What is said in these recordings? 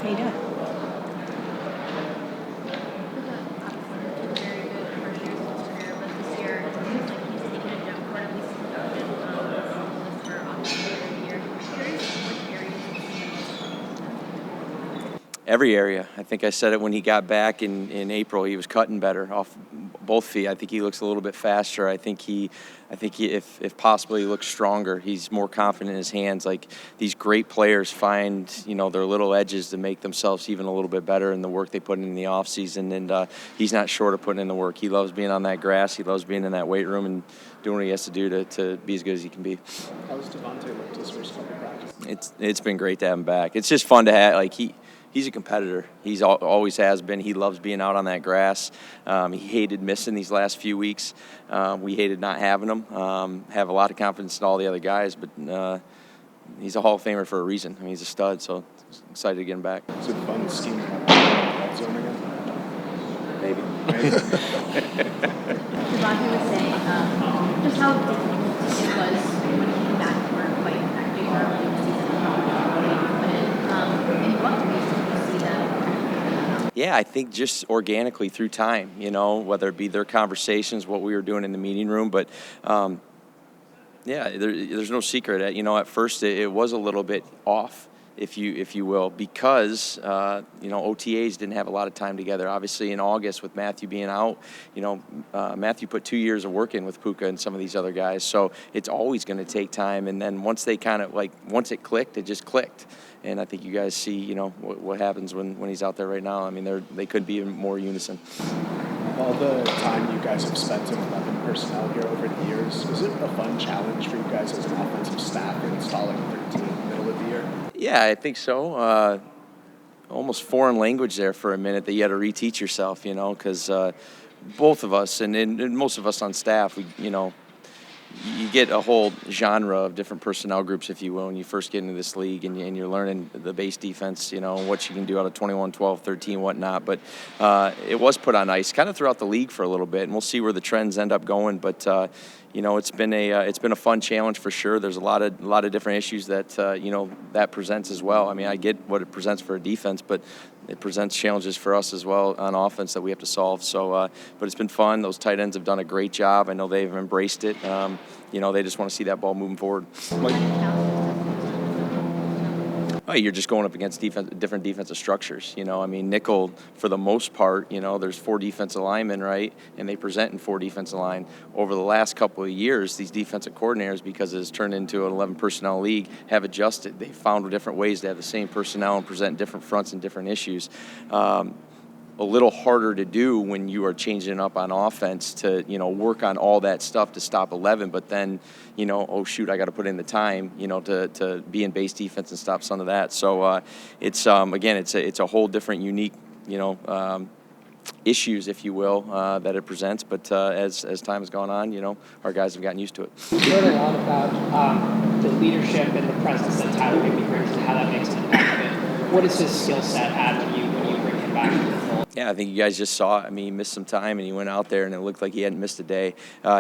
How you doing? Every area. I think I said it when he got back in April. He was cutting better off both feet. I think he looks a little bit faster. I think he, if possible, he looks stronger. He's more confident in his hands. Like, these great players find, their little edges to make themselves even a little bit better in the work they put in the offseason. And he's not short of putting in the work. He loves being on that grass. He loves being in that weight room and doing what he has to do to be as good as he can be. How's Davante looked his first couple practices? It's been great to have him back. It's just fun to have. Like, he's a competitor. He's always has been. He loves being out on that grass. He hated missing these last few weeks. We hated not having him. Have a lot of confidence in all the other guys, but he's a Hall of Famer for a reason. I mean, he's a stud, so excited to get him back. Is it fun scheming up that zone again? Maybe. Davante was saying just how difficult it was when he came back for quite active early in the season. And what ways did you see that? Yeah, I think just organically through time, whether it be their conversations, what we were doing in the meeting room. But, there's no secret. At first it was a little bit off, if you will, because, OTAs didn't have a lot of time together. Obviously, in August with Matthew being out, Matthew put 2 years of work in with Puka and some of these other guys. So it's always going to take time. And then once they once it clicked, it just clicked. And I think you guys see, what happens when he's out there right now. I mean, they could be in more unison. All the time you guys have spent in 11 personnel here over the years, is it a fun challenge for you guys as an offensive staff installing 13 in the middle of the year? Yeah, I think so. Almost foreign language there for a minute that you had to reteach yourself, because both of us and most of us on staff, you get a whole genre of different personnel groups, if you will, when you first get into this league and you're learning the base defense, what you can do out of 21, 12, 13, whatnot. But it was put on ice kind of throughout the league for a little bit, and we'll see where the trends end up going. But it's been a fun challenge for sure. There's a lot of different issues that that presents as well. I mean, I get what it presents for a defense, but it presents challenges for us as well on offense that we have to solve. So, but it's been fun. Those tight ends have done a great job. I know they've embraced it. They just want to see that ball moving forward. You're just going up against different defensive structures. Nickel, for the most part, there's 4 defensive linemen, right? And they present in 4 defensive line. Over the last couple of years, these defensive coordinators, because it's turned into an 11 personnel league, have adjusted. They found different ways to have the same personnel and present different fronts and different issues. A little harder to do when you are changing up on offense to, work on all that stuff to stop 11, but then, oh shoot, I got to put in the time, to be in base defense and stop some of that. So it's again, it's a whole different, unique, issues, if you will, that it presents. But as time has gone on, our guys have gotten used to it. We've heard a lot about the leadership and the presence that Tyler Higbee brings and how that makes an impact of it. What does his skill set add when you bring him back into the fold? Yeah, I think you guys just saw it. I mean, he missed some time, and he went out there, and it looked like he hadn't missed a day.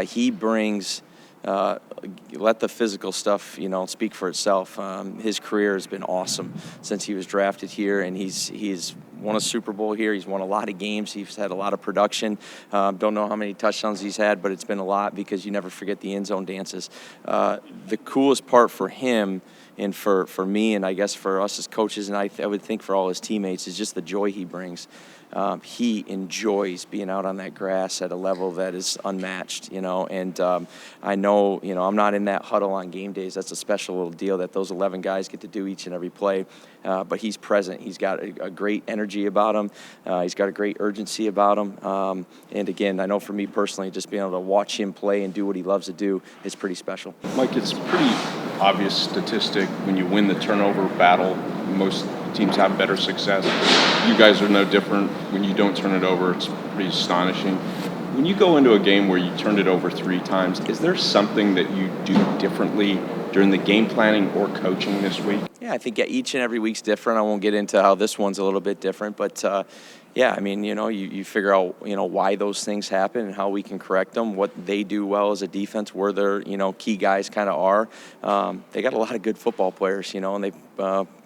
He brings let the physical stuff, speak for itself. His career has been awesome since he was drafted here, and he's won a Super Bowl here. He's won a lot of games. He's had a lot of production. Don't know how many touchdowns he's had, but it's been a lot because you never forget the end zone dances. The coolest part for him and for me, and I guess for us as coaches, and I would think for all his teammates, is just the joy he brings. He enjoys being out on that grass at a level that is unmatched, and I know, I'm not in that huddle on game days. That's a special little deal that those 11 guys get to do each and every play, but he's present. He's got a great energy about him. He's got a great urgency about him, and again, I know for me personally, just being able to watch him play and do what he loves to do is pretty special. Mike, it's a pretty obvious statistic when you win the turnover battle. Most teams have better success. You guys are no different. When you don't turn it over, it's pretty astonishing. When you go into a game where you turned it over 3 times, is there something that you do differently during the game planning or coaching this week? Yeah, I think each and every week's different. I won't get into how this one's a little bit different, but yeah, I mean, you figure out, why those things happen and how we can correct them, what they do well as a defense, where their, key guys kind of are. They got a lot of good football players, and they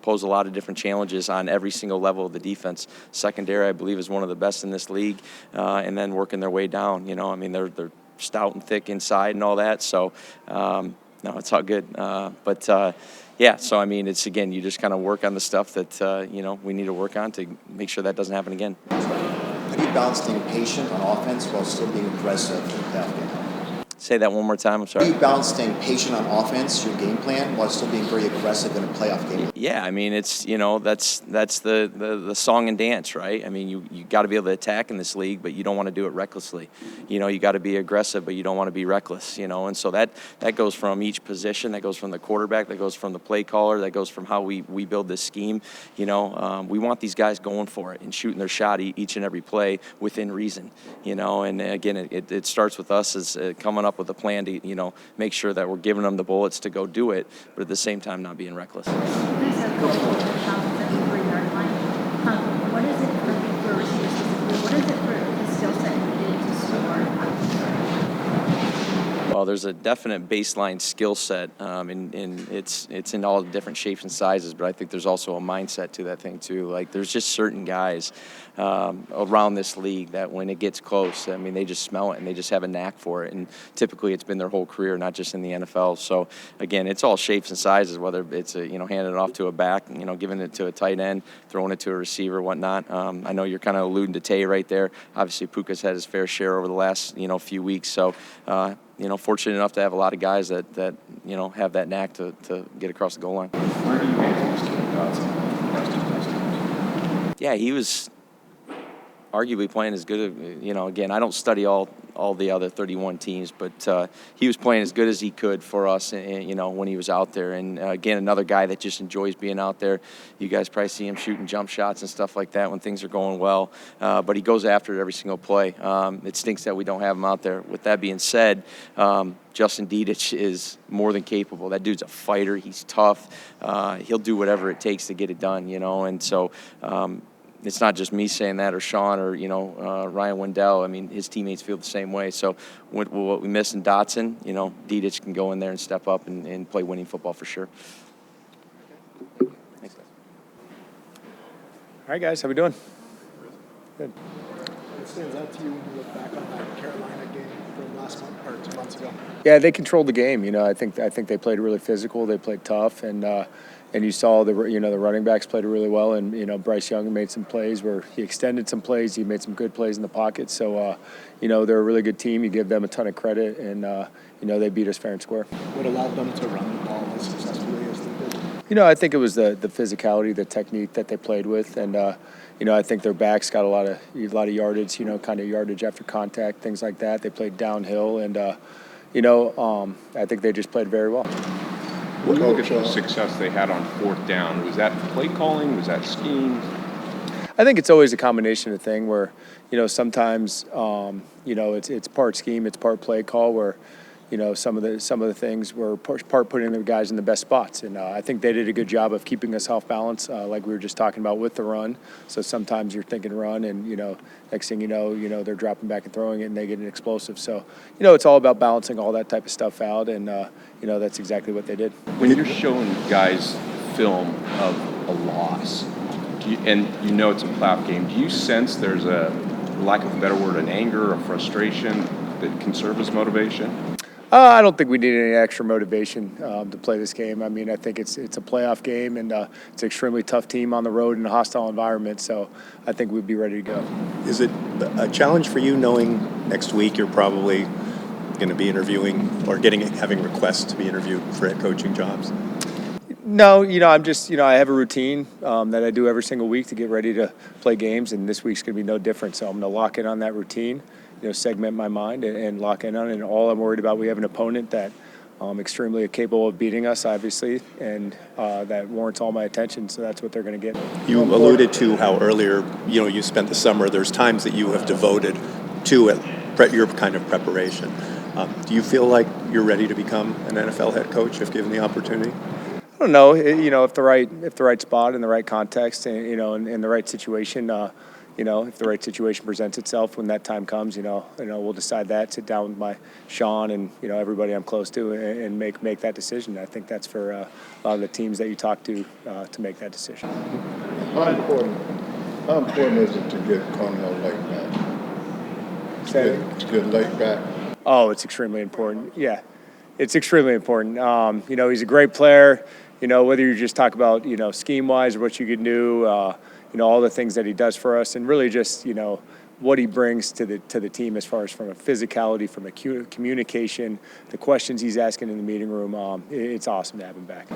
pose a lot of different challenges on every single level of the defense. Secondary, I believe, is one of the best in this league, and then working their way down. I mean, they're stout and thick inside and all that, so no, it's all good. Yeah, so I mean, it's, again, you just kind of work on the stuff that we need to work on to make sure that doesn't happen again. How do you balance staying patient on offense while still being aggressive in the playoff game? Say that one more time. I'm sorry. How do you balance staying patient on offense, your game plan, while still being very aggressive in a playoff game? Yeah, I mean, it's that's the song and dance, right? I mean, you got to be able to attack in this league, but you don't want to do it recklessly. You got to be aggressive, but you don't want to be reckless. And so that goes from each position. That goes from the quarterback. That goes from the play caller. That goes from how we build this scheme. We want these guys going for it and shooting their shot each and every play within reason. And again, it starts with us as coming up with a plan to make sure that we're giving them the bullets to go do it, but at the same time not being reckless. You guys have goal shots at the 3-yard line. What is it for receivers specifically? What is it for the skill set needed to score? Well, there's a definite baseline skill set, and it's in all different shapes and sizes. But I think there's also a mindset to that thing too. Like, there's just certain guys around this league that when it gets close, I mean, they just smell it and they just have a knack for it. And typically, it's been their whole career, not just in the NFL. So again, it's all shapes and sizes. Whether it's handing it off to a back, giving it to a tight end, throwing it to a receiver, whatnot. I know you're kind of alluding to Tay right there. Obviously, Puka's had his fair share over the last few weeks. So. Fortunate enough to have a lot of guys that have that knack to get across the goal line. Where do you guys most keep thoughts on the last two games? Yeah, he was arguably playing as good. Again, I don't study all the other 31 teams, but he was playing as good as he could for us, when he was out there. And again, another guy that just enjoys being out there. You guys probably see him shooting jump shots and stuff like that when things are going well. But he goes after it every single play. It stinks that we don't have him out there. With that being said, Justin Dedich is more than capable. That dude's a fighter. He's tough. He'll do whatever it takes to get it done, and so it's not just me saying that, or Sean, or Ryan Wendell. I mean, his teammates feel the same way. So what we miss in Dotson, Dedich can go in there and step up and play winning football for sure. Thanks. All right, guys, how we doing? Good. What stands out to you when you look back on that Carolina game from last month or 2 months ago? Yeah, they controlled the game. I think they played really physical. They played tough, and you saw the running backs played really well. And Bryce Young made some plays where he extended some plays. He made some good plays in the pocket. So they're a really good team. You give them a ton of credit, and they beat us fair and square. What allowed them to run the ball as successfully as they did? I think it was the physicality, the technique that they played with, and I think their backs got a lot of yardage, kind of yardage after contact, things like that. They played downhill, and I think they just played very well. When you look at the success they had on fourth down, was that play calling? Was that scheme? I think it's always a combination of thing where, sometimes, it's part scheme, it's part play call, where, some of the things were part putting the guys in the best spots. And I think they did a good job of keeping us off balance, like we were just talking about with the run. So sometimes you're thinking run, and, next thing you know, they're dropping back and throwing it, and they get an explosive. So, it's all about balancing all that type of stuff out, and, that's exactly what they did. When you're showing guys film of a loss, and it's a playoff game, do you sense there's a, lack of a better word, an anger or frustration that can serve as motivation? I don't think we need any extra motivation to play this game. I mean, I think it's a playoff game, and it's an extremely tough team on the road in a hostile environment. So I think we'd be ready to go. Is it a challenge for you knowing next week you're probably going to be interviewing or having requests to be interviewed for head coaching jobs? No, I'm just, I have a routine that I do every single week to get ready to play games, and this week's going to be no different. So I'm going to lock in on that routine, segment my mind and lock in on it. And all I'm worried about, we have an opponent that extremely capable of beating us, obviously, and that warrants all my attention. So that's what they're going to get. You alluded to how earlier, you spent the summer. There's times that you have devoted to your kind of preparation. Do you feel like you're ready to become an NFL head coach if given the opportunity? I don't know. If the right spot in the right context, and in the right situation, if the right situation presents itself when that time comes, we'll decide that. Sit down with my Sean and everybody I'm close to, and make that decision. I think that's for a lot of the teams that you talk to make that decision. How important is it to get Quentin Lake back? To get Lake back? Oh, it's extremely important. Yeah, it's extremely important. He's a great player. Whether you just talk about, scheme-wise or what you can do, all the things that he does for us, and really just, what he brings to the team as far as from a physicality, from a communication, the questions he's asking in the meeting room. It's awesome to have him back.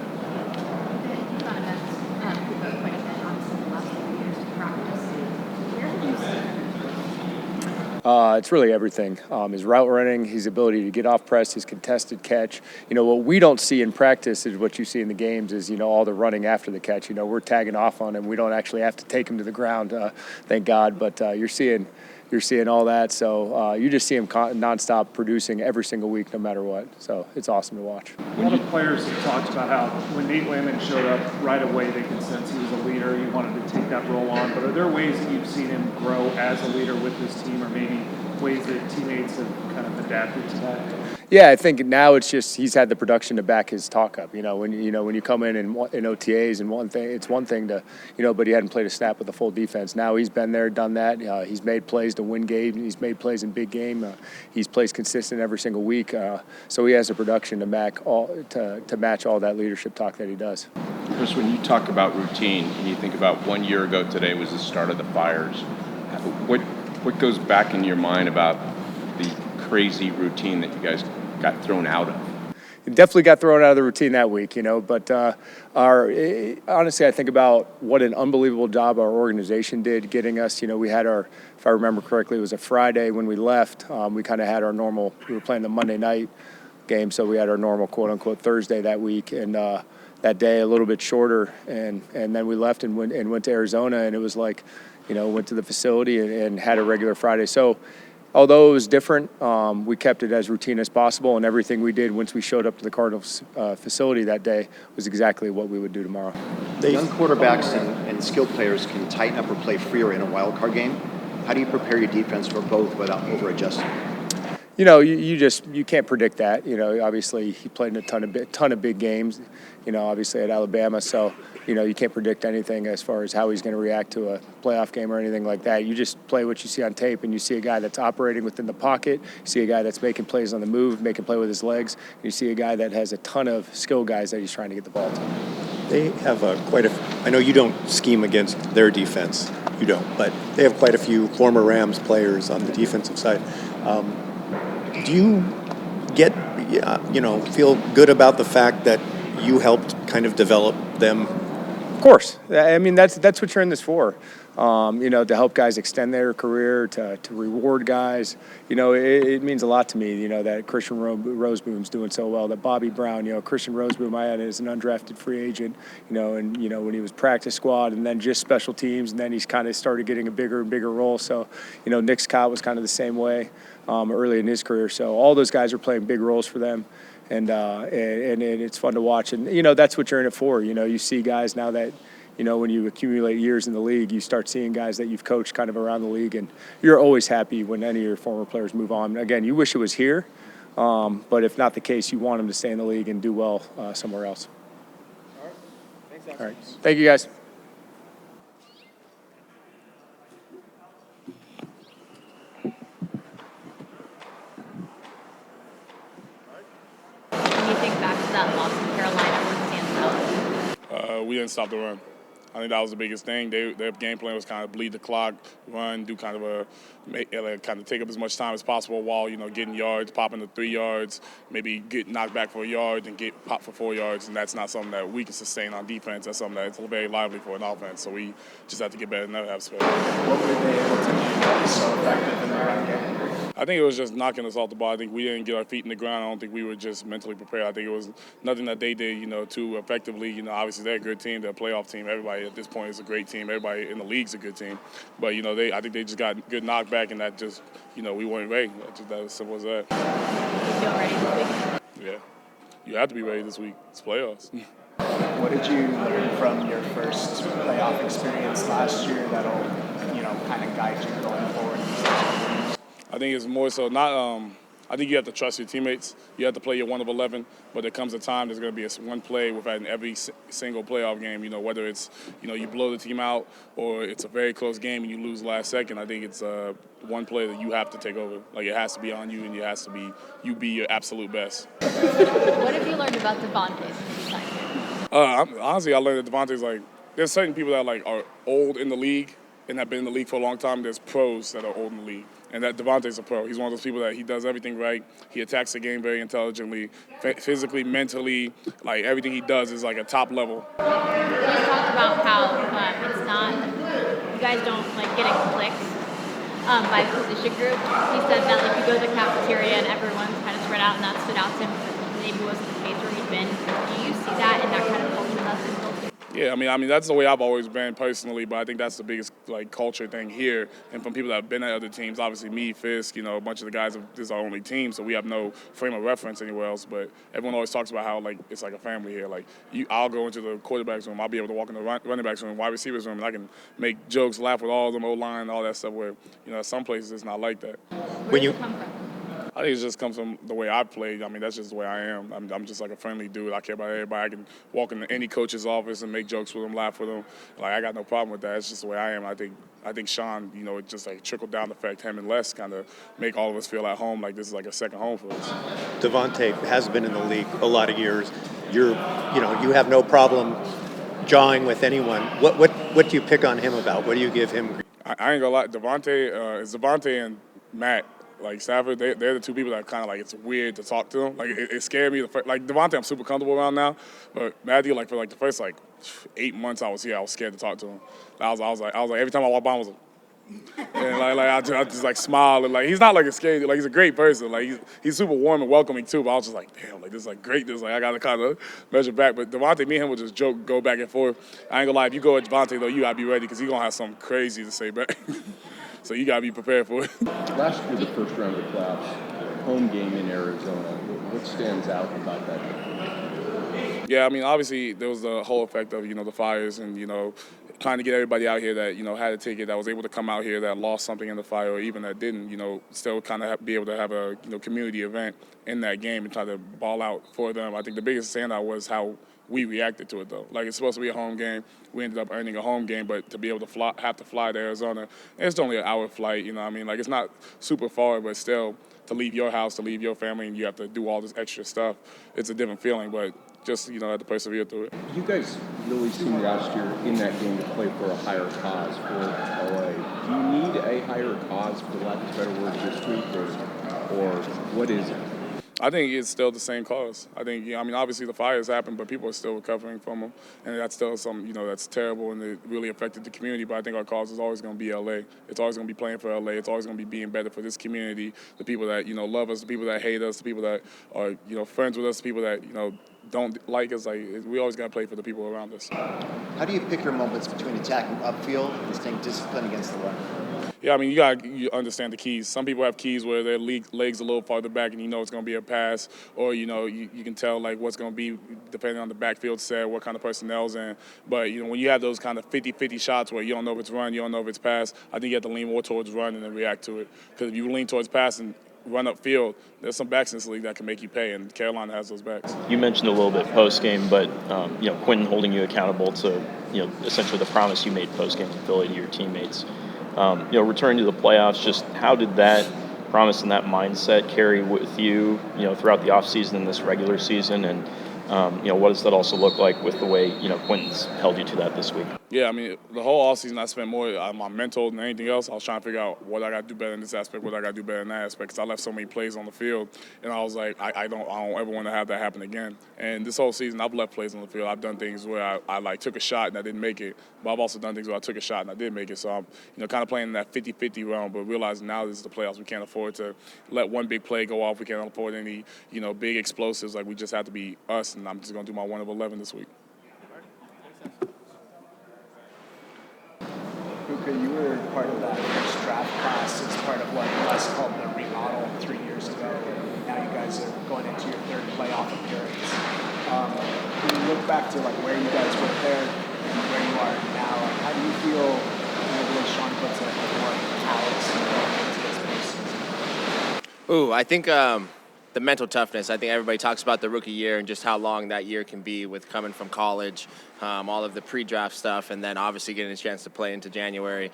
It's really everything. His route running, his ability to get off press, his contested catch. What we don't see in practice is what you see in the games is, all the running after the catch. We're tagging off on him. We don't actually have to take him to the ground, thank God. But you're seeing all that. So you just see him nonstop producing every single week, no matter what. So it's awesome to watch. A lot of players have talked about how when Nate Landman showed up right away, they could sense he was a leader. He wanted to take that role on. But are there ways that you've seen him grow as a leader with this team, or maybe ways that teammates have kind of adapted to that? Yeah, I think now it's just he's had the production to back his talk up. When you come in OTAs and it's one thing to but he hadn't played a snap with the full defense. Now he's been there, done that. He's made plays to win games. He's made plays in big game. He's plays consistent every single week. So he has the production to match all that leadership talk that he does. Chris, when you talk about routine and you think about 1 year ago today was the start of the fires, what goes back in your mind about the crazy routine that you guys got thrown out of? It definitely got thrown out of the routine that week, but honestly, I think about what an unbelievable job our organization did getting us. We had if I remember correctly, it was a Friday when we left. We kind of had our normal, we were playing the Monday night game, so we had our normal quote-unquote Thursday that week, and that day a little bit shorter, and then we left and went to Arizona, and it was like, went to the facility and had a regular Friday. So although it was different, we kept it as routine as possible, and everything we did once we showed up to the Cardinals facility that day was exactly what we would do tomorrow. Young quarterbacks and skilled players can tighten up or play freer in a wild card game. How do you prepare your defense for both without over-adjusting? You can't predict that. Obviously he played in a ton of big games, obviously at Alabama. So, you can't predict anything as far as how he's going to react to a playoff game or anything like that. You just play what you see on tape, and you see a guy that's operating within the pocket. You see a guy that's making plays on the move, making play with his legs. And you see a guy that has a ton of skill guys that he's trying to get the ball to. They have I know you don't scheme against their defense. You don't, but they have quite a few former Rams players on the defensive side. Do you feel good about the fact that you helped kind of develop them? Of course. I mean, that's what you're in this for. To help guys extend their career, to reward guys. It means a lot to me, that Christian Roseboom's doing so well, that Bobby Brown, Christian Roseboom I had as an undrafted free agent, when he was practice squad and then just special teams, and then he's kind of started getting a bigger and bigger role. So, Nick Scott was kind of the same way early in his career. So all those guys are playing big roles for them. And it's fun to watch. And, that's what you're in it for. You see guys now that, when you accumulate years in the league, you start seeing guys that you've coached kind of around the league, and you're always happy when any of your former players move on. Again, you wish it was here, but if not the case, you want them to stay in the league and do well somewhere else. All right. Thanks, Alex. All right. Thank you, guys. When you think back to that loss in Carolina, what stands out? We didn't stop the run. I think that was the biggest thing. Their game plan was kind of bleed the clock, run, do kind of take up as much time as possible while getting yards, popping the 3 yards, maybe get knocked back for a yard and get popped for 4 yards, and that's not something that we can sustain on defense. That's something that's very lively for an offense. So we just have to get better in that aspect. What were they able to do that was so effective in the run game? I think it was just knocking us off the ball. I think we didn't get our feet in the ground. I don't think we were just mentally prepared. I think it was nothing that they did, to effectively. Obviously they're a good team. They're a playoff team. Everybody at this point is a great team. Everybody in the league's a good team. But I think they just got good knockback, and that just we weren't ready. That was simple as that. You feel ready this week? Yeah. You have to be ready this week. It's playoffs. What did you learn from your first playoff experience last year that'll, kind of guide you going forward? I think it's more so not. I think you have to trust your teammates. You have to play your 1 of 11, but there comes a time there's going to be one play within every single playoff game. Whether it's you blow the team out or it's a very close game and you lose last second. I think it's one play that you have to take over. Like it has to be on you, and it has to be you be your absolute best. What have you learned about Davante since you signed him? Honestly, I learned that Davante's there's certain people that are old in the league and have been in the league for a long time. There's pros that are old in the league. And that Davante's a pro. He's one of those people that he does everything right. He attacks the game very intelligently, physically, mentally. Everything he does is a top level. You talked about how it's not, you guys don't get in cliques by position group. He said that you go to the cafeteria and everyone's kind of spread out, and that stood out to him. Maybe wasn't the case where he'd been. Do you see that in that kind of culture that's been built? Yeah, I mean that's the way I've always been personally, but I think that's the biggest culture thing here. And from people that have been at other teams, obviously me, Fisk, a bunch of the guys, this is our only team, so we have no frame of reference anywhere else. But everyone always talks about how it's like a family here. I'll go into the quarterback's room, I'll be able to walk in the running back's room, wide receiver's room, and I can make jokes, laugh with all of them, O-line, all that stuff. Where some places it's not like that. Where does it come from? I think it just comes from the way I've played. I mean, that's just the way I am. I'm just a friendly dude. I care about everybody. I can walk into any coach's office and make jokes with them, laugh with them. I got no problem with that. It's just the way I am. I think Sean, it just trickled down effect. Him and Les kind of make all of us feel at home. This is a second home for us. Davante has been in the league a lot of years. You have no problem jawing with anyone. What do you pick on him about? What do you give him? I ain't gonna lie. Davante and Matt. Stafford, they're the two people that kind of it's weird to talk to them. It scared me. Davante, I'm super comfortable around now, but Matthew, for the first 8 months I was here, I was scared to talk to him. I was like every time I walk by, I was and I just smile and he's not a scary, he's a great person. He's super warm and welcoming too. But I was just damn, this is great. This I gotta kind of measure back. But Davante, me and him would just joke, go back and forth. I ain't gonna lie, if you go with Davante though, you gotta be ready because he's gonna have something crazy to say back. So you got to be prepared for it. Last year, the first round of the playoffs, home game in Arizona. What stands out about that game? Yeah, I mean, obviously, there was the whole effect of, the fires and, trying to get everybody out here that, had a ticket, that was able to come out here, that lost something in the fire, or even that didn't, still kind of be able to have a, community event in that game and try to ball out for them. I think the biggest standout was how we reacted to it, though. It's supposed to be a home game. We ended up earning a home game, but to be able to have to fly to Arizona, it's only an hour flight, it's not super far, but still, to leave your house, to leave your family, and you have to do all this extra stuff, it's a different feeling, but just, have to persevere through it. You guys really seemed last year in that game to play for a higher cause for LA. Do you need a higher cause, for lack of a better word, this week, or what is it? I think it's still the same cause. I think, obviously the fires happened, but people are still recovering from them. And that's still something, that's terrible and it really affected the community. But I think our cause is always going to be LA. It's always going to be playing for LA. It's always going to be being better for this community, the people that, love us, the people that hate us, the people that are, friends with us, the people that, don't like us. We always got to play for the people around us. How do you pick your moments between attacking upfield and staying disciplined against the run? Yeah, you understand the keys. Some people have keys where their legs a little farther back and it's going to be a pass, or, you can tell, what's going to be depending on the backfield set, what kind of personnel's in. But, when you have those kind of 50-50 shots where you don't know if it's run, you don't know if it's pass, I think you have to lean more towards run and then react to it. Because if you lean towards pass and run upfield, there's some backs in this league that can make you pay, and Carolina has those backs. You mentioned a little bit post-game, but, Quentin holding you accountable to, essentially the promise you made post-game in Philly to your teammates. Returning to the playoffs, just how did that promise and that mindset carry with you, throughout the offseason and this regular season? And, what does that also look like with the way, Quentin's held you to that this week? Yeah, the whole offseason I spent more on my mental than anything else. I was trying to figure out what I got to do better in this aspect, what I got to do better in that aspect, because I left so many plays on the field, and I was like, I don't ever want to have that happen again. And this whole season, I've left plays on the field. I've done things where I took a shot and I didn't make it, but I've also done things where I took a shot and I did make it. So I'm, kind of playing in that 50-50 realm, but realizing now this is the playoffs. We can't afford to let one big play go off. We can't afford any, big explosives. We just have to be us, and I'm just going to do my 1 of 11 this week. Puka, you were part of that first draft class as part of what Les called the remodel 3 years ago. And now you guys are going into your third playoff appearance. When you look back to like where you guys were there and where you are now, how do you feel, the way Sean puts it, more callous going into this postseason? Ooh, I think the mental toughness. I think everybody talks about the rookie year and just how long that year can be with coming from college, all of the pre-draft stuff, and then obviously getting a chance to play into January,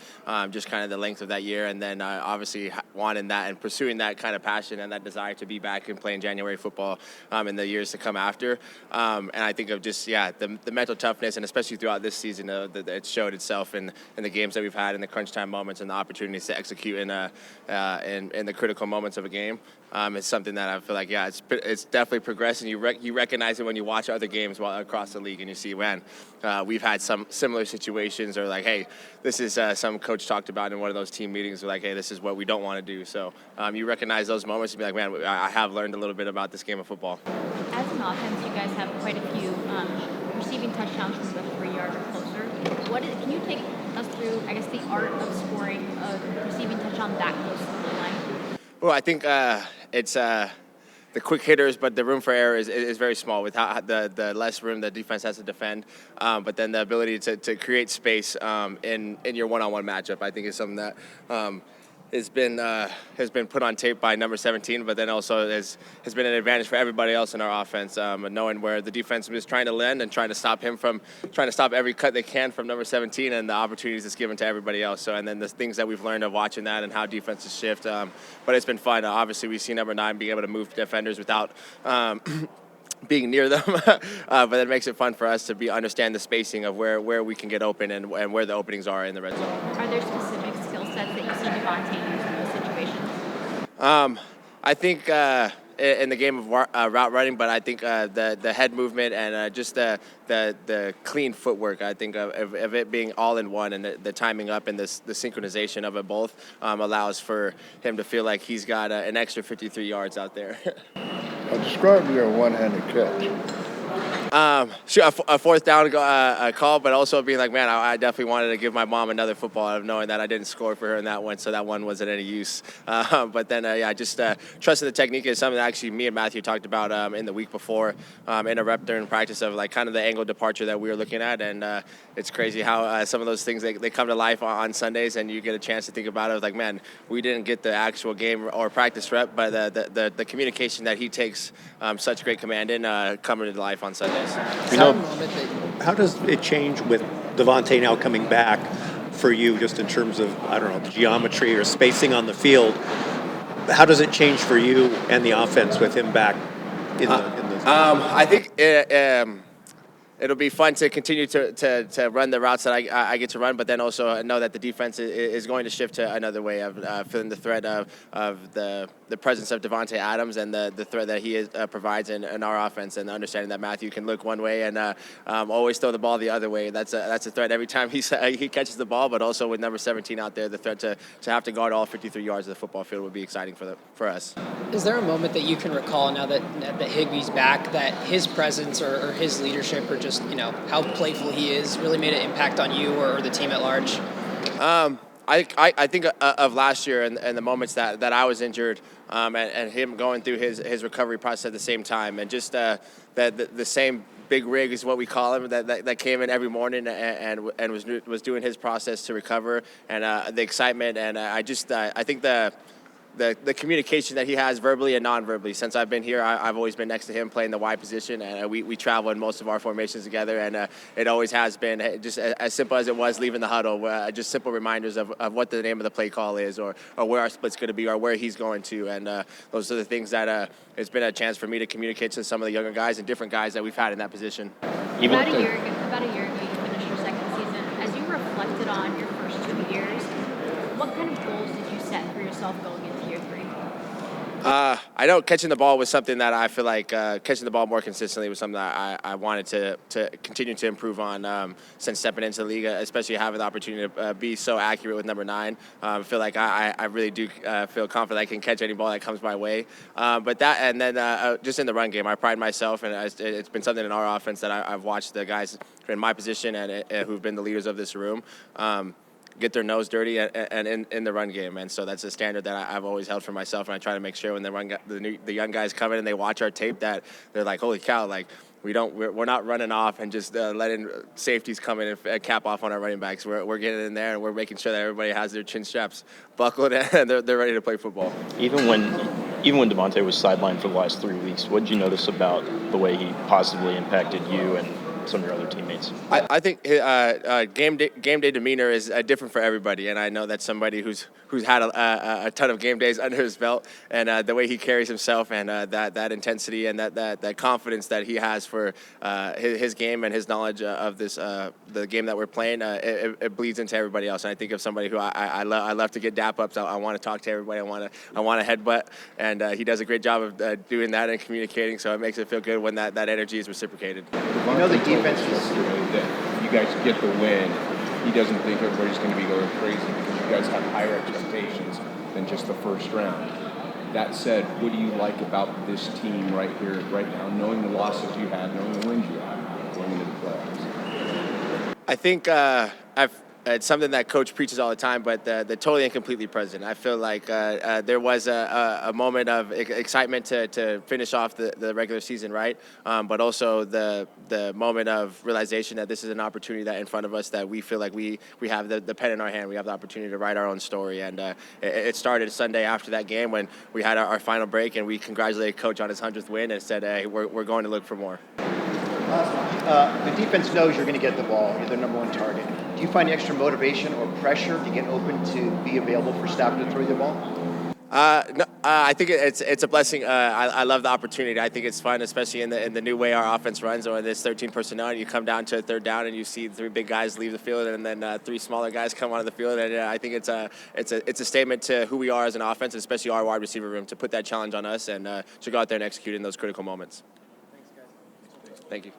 just kind of the length of that year, and then obviously wanting that and pursuing that kind of passion and that desire to be back and playing January football in the years to come after. And I think of just, the mental toughness, and especially throughout this season, it showed itself in the games that we've had, in the crunch time moments and the opportunities to execute in the critical moments of a game. It's something that I feel like, it's definitely progressing. You recognize it when you watch other games across the league, and you see, man, we've had some similar situations, or like, hey, this is some coach talked about in one of those team meetings, like, hey, this is what we don't want to do. So you recognize those moments and be like, man, I have learned a little bit about this game of football. As an offense, you guys have quite a few receiving touchdowns from the 3-yard or closer. Can you take us through, I guess, the art of scoring a receiving touchdown that close to the line? Well, I think it's the quick hitters, but the room for error is very small with how the less room the defense has to defend. But then the ability to create space in your one-on-one matchup, I think, is something that has been put on tape by number 17, but then also has been an advantage for everybody else in our offense, knowing where the defense is trying to lend and trying to stop every cut they can from number 17, and the opportunities it's given to everybody else. So, and then the things that we've learned of watching that and how defenses shift. But it's been fun. Obviously, we see number 9 being able to move defenders without being near them, but it makes it fun for us to understand the spacing of where we can get open and where the openings are in the red zone. Are there specific skill sets that you see Davante use in those situations? I think in the game of route running, but I think the head movement and just the clean footwork, I think of it being all in one, and the timing up and the synchronization of it both allows for him to feel like he's got an extra 53 yards out there. Describe your one-handed catch. Sure, a fourth down call, but also being like, man, I definitely wanted to give my mom another football out of knowing that I didn't score for her in that one, so that one wasn't any use. But then, just trusting the technique is something that actually me and Matthew talked about in the week before in a rep during practice of like kind of the angle departure that we were looking at, and it's crazy how some of those things they come to life on Sundays, and you get a chance to think about it. Like, man, we didn't get the actual game or practice rep, but the communication that he takes such great command in coming to life on Sundays. How does it change with Davante now coming back for you, just in terms of, I don't know, the geometry or spacing on the field? How does it change for you and the offense with him back in the I think it'll be fun to continue to run the routes that I get to run, but then also know that the defense is going to shift to another way of feeling the threat of the presence of Davante Adams and the threat that he provides in our offense, and understanding that Matthew can look one way and always throw the ball the other way. That's a threat every time he catches the ball, but also with number 17 out there, the threat to have to guard all 53 yards of the football field would be exciting for us. Is there a moment that you can recall now that Higbee's back, that his presence or his leadership, or just how playful he is, really made an impact on you or the team at large? I think of last year and the moments that I was injured, and him going through his recovery process at the same time, and just the same big rig is what we call him, that came in every morning and was doing his process to recover, and the excitement, and I think the communication that he has verbally and non-verbally. Since I've been here, I've always been next to him playing the wide position, and we travel in most of our formations together, and it always has been just as simple as it was leaving the huddle, just simple reminders of what the name of the play call is, or where our split's going to be, or where he's going to, and those are the things that it's been a chance for me to communicate to some of the younger guys and different guys that we've had in that position. About a year ago, you finished your second season. As you reflected on your first 2 years, what kind of goals did you set for yourself going into year 3? I know catching the ball was something that I feel like catching the ball more consistently was something that I wanted to continue to improve on since stepping into the league, especially having the opportunity to be so accurate with number 9. I feel like I really do feel confident I can catch any ball that comes my way. But that, and then just in the run game, I pride myself, and it's been something in our offense that I've watched the guys in my position and who've been the leaders of this room get their nose dirty and in the run game. And so that's a standard that I've always held for myself, and I try to make sure when the young guys come in and they watch our tape that they're like, holy cow, like we're not running off and just letting safeties come in and cap off on our running backs. We're getting in there and we're making sure that everybody has their chin straps buckled and they're ready to play football. Even when Davante was sidelined for the last 3 weeks, what did you notice about the way he positively impacted you and some of your other teammates? I think game day demeanor is different for everybody, and I know that's somebody who's had a ton of game days under his belt, and the way he carries himself and that intensity and that confidence that he has for his game and his knowledge of the game that we're playing, it bleeds into everybody else. And I think of somebody who I love to get dap ups. I want to talk to everybody. I want to headbutt, and he does a great job of doing that and communicating. So it makes it feel good when that energy is reciprocated. You know the defense yesterday that you guys get the win. He doesn't think everybody's going to be going crazy because you guys have higher expectations than just the first round. That said, what do you like about this team right here, right now, knowing the losses you had, knowing the wins you had going into the playoffs? I think it's something that Coach preaches all the time, but the totally and completely present. I feel like there was a moment of excitement to finish off the regular season right, but also the moment of realization that this is an opportunity that in front of us that we feel like we have the pen in our hand. We have the opportunity to write our own story, and it started Sunday after that game when we had our final break and we congratulated Coach on his 100th win and said, hey, we're going to look for more. The defense knows you're going to get the ball. You're their number one target. Do you find extra motivation or pressure to get open to be available for Stafford to throw you the ball? No, I think it's a blessing. I love the opportunity. I think it's fun, especially in the new way our offense runs, or this 13 personnel. You come down to a third down and you see 3 big guys leave the field, and then 3 smaller guys come onto the field. And I think it's a statement to who we are as an offense, especially our wide receiver room, to put that challenge on us and to go out there and execute in those critical moments. Thanks, guys. Thank you.